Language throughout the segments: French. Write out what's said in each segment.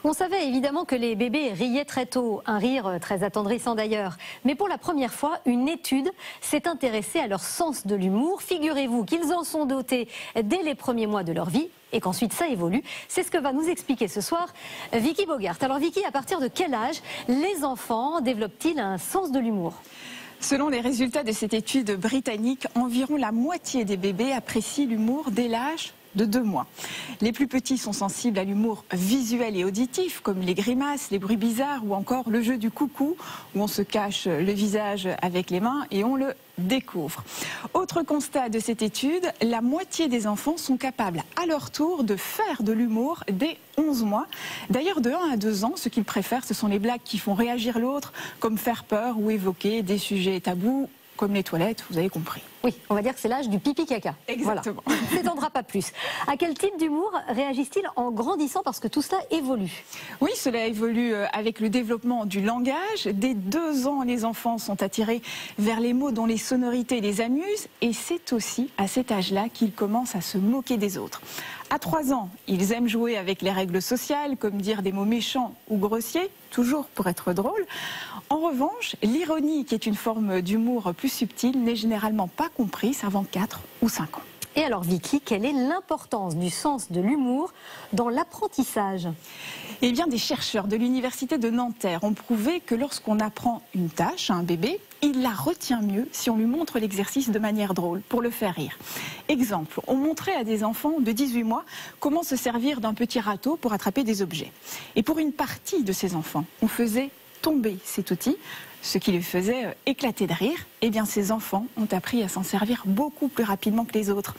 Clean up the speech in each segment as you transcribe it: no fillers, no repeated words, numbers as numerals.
On savait évidemment que les bébés riaient très tôt, un rire très attendrissant d'ailleurs. Mais pour la première fois, une étude s'est intéressée à leur sens de l'humour. Figurez-vous qu'ils en sont dotés dès les premiers mois de leur vie et qu'ensuite ça évolue. C'est ce que va nous expliquer ce soir Vicky Bogart. Alors Vicky, à partir de quel âge les enfants développent-ils un sens de l'humour ? Selon les résultats de cette étude britannique, environ la moitié des bébés apprécient l'humour dès l'âge de 2 mois. Les plus petits sont sensibles à l'humour visuel et auditif, comme les grimaces, les bruits bizarres ou encore le jeu du coucou, où on se cache le visage avec les mains et on le découvre. Autre constat de cette étude, la moitié des enfants sont capables à leur tour de faire de l'humour dès 11 mois. D'ailleurs, de 1 à 2 ans, ce qu'ils préfèrent, ce sont les blagues qui font réagir l'autre, comme faire peur ou évoquer des sujets tabous, comme les toilettes, vous avez compris. Oui, on va dire que c'est l'âge du pipi-caca. Exactement. Voilà. On ne s'étendra pas plus. À quel type d'humour réagissent-ils en grandissant, parce que tout cela évolue? Oui, cela évolue avec le développement du langage. Dès 2 ans, les enfants sont attirés vers les mots dont les sonorités les amusent. Et c'est aussi à cet âge-là qu'ils commencent à se moquer des autres. À 3 ans, ils aiment jouer avec les règles sociales, comme dire des mots méchants ou grossiers, toujours pour être drôle. En revanche, l'ironie, qui est une forme d'humour plus subtile, n'est généralement pas comprise avant 4 ou 5 ans. Et alors Vicky, quelle est l'importance du sens de l'humour dans l'apprentissage? Eh bien, des chercheurs de l'université de Nanterre ont prouvé que lorsqu'on apprend une tâche à un bébé, il la retient mieux si on lui montre l'exercice de manière drôle, pour le faire rire. Exemple, on montrait à des enfants de 18 mois comment se servir d'un petit râteau pour attraper des objets. Et pour une partie de ces enfants, on faisait tomber cet outil, ce qui les faisait éclater de rire. Eh bien, ces enfants ont appris à s'en servir beaucoup plus rapidement que les autres.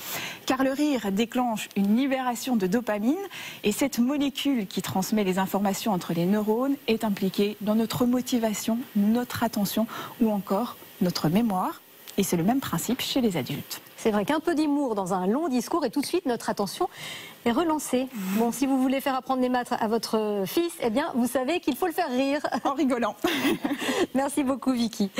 Car le rire déclenche une libération de dopamine et cette molécule qui transmet les informations entre les neurones est impliquée dans notre motivation, notre attention ou encore notre mémoire. Et c'est le même principe chez les adultes. C'est vrai qu'un peu d'humour dans un long discours et tout de suite notre attention est relancée. Bon, si vous voulez faire apprendre des maths à votre fils, eh bien vous savez qu'il faut le faire rire. En rigolant. Merci beaucoup Vicky.